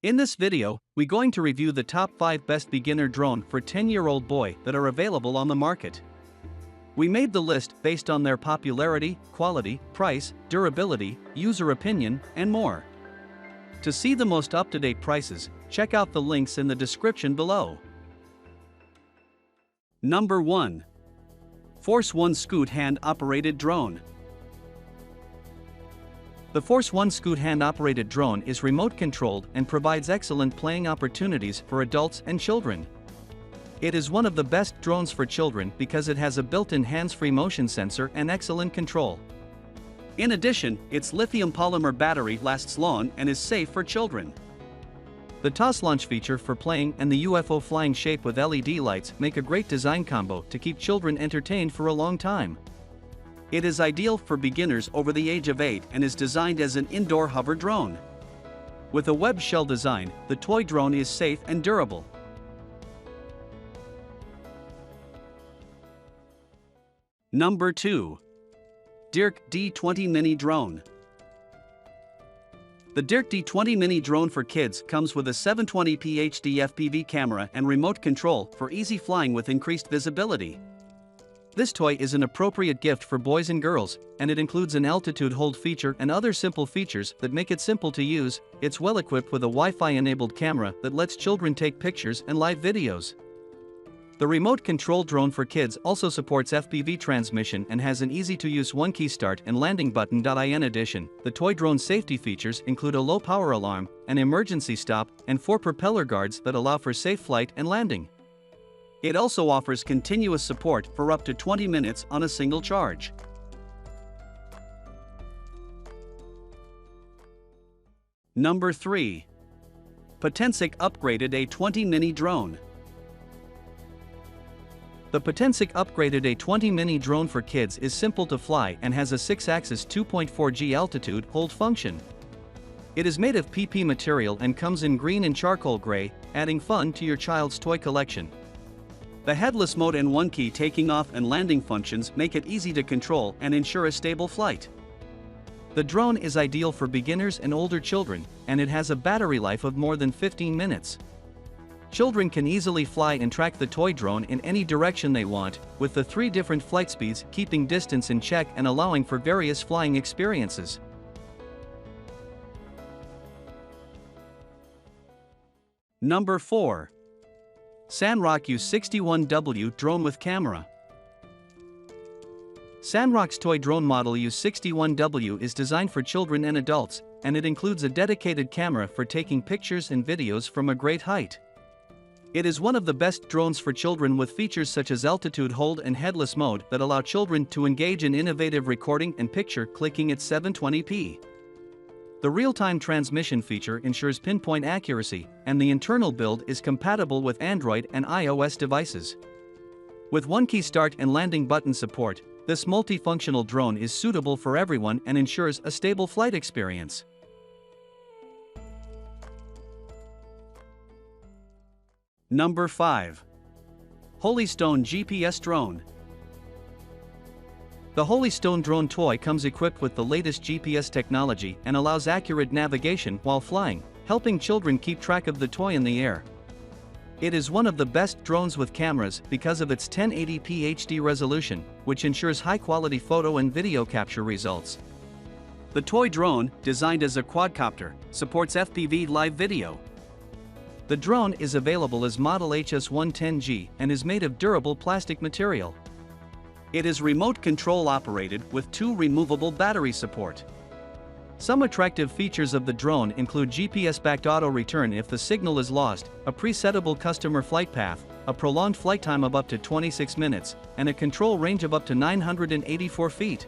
In this video, we're going to review the top 5 best beginner drone for 10-year-old boy that are available on the market. We made the list based on their popularity, quality, price, durability, user opinion, and more. To see the most up-to-date prices, check out the links in the description below. Number 1. Force1 Scoot Hand-Operated Drone. The Force1 Scoot hand-operated drone is remote-controlled and provides excellent playing opportunities for adults and children. It is one of the best drones for children because it has a built-in hands-free motion sensor and excellent control. In addition, its lithium polymer battery lasts long and is safe for children. The toss launch feature for playing and the UFO flying shape with LED lights make a great design combo to keep children entertained for a long time. It is ideal for beginners over the age of 8 and is designed as an indoor hover drone. With a web shell design, the toy drone is safe and durable. Number 2. DEERC D20 Mini Drone. The DEERC D20 Mini Drone for kids comes with a 720p HD FPV camera and remote control for easy flying with increased visibility. This toy is an appropriate gift for boys and girls, and it includes an altitude hold feature and other simple features that make it simple to use. It's well equipped with a Wi-Fi enabled camera that lets children take pictures and live videos. The remote control drone for kids also supports FPV transmission and has an easy-to-use one-key start and landing button. In addition, the toy drone safety features include a low-power alarm, an emergency stop, and 4 propeller guards that allow for safe flight and landing. It also offers continuous support for up to 20 minutes on a single charge. Number 3. Potensic Upgraded A20 Mini Drone. The Potensic Upgraded A20 Mini Drone for kids is simple to fly and has a 6-axis 2.4G altitude hold function. It is made of PP material and comes in green and charcoal gray, adding fun to your child's toy collection. The headless mode and one-key taking off and landing functions make it easy to control and ensure a stable flight. The drone is ideal for beginners and older children, and it has a battery life of more than 15 minutes. Children can easily fly and track the toy drone in any direction they want, with the 3 different flight speeds keeping distance in check and allowing for various flying experiences. Number 4. Sanrock U61W Drone with Camera. Sanrock's toy drone model U61W is designed for children and adults, and it includes a dedicated camera for taking pictures and videos from a great height. It is one of the best drones for children with features such as altitude hold and headless mode that allow children to engage in innovative recording and picture clicking at 720p. The real-time transmission feature ensures pinpoint accuracy, and the internal build is compatible with Android and iOS devices. With one-key start and landing button support, this multifunctional drone is suitable for everyone and ensures a stable flight experience. Number 5. Holystone GPS Drone. The Holystone drone toy comes equipped with the latest GPS technology and allows accurate navigation while flying, helping children keep track of the toy in the air. It is one of the best drones with cameras because of its 1080p HD resolution, which ensures high-quality photo and video capture results. The toy drone, designed as a quadcopter, supports FPV live video. The drone is available as model HS110G and is made of durable plastic material. It is remote control operated with 2 removable battery support. Some attractive features of the drone include GPS-backed auto return if the signal is lost, a presettable customer flight path, a prolonged flight time of up to 26 minutes, and a control range of up to 984 feet.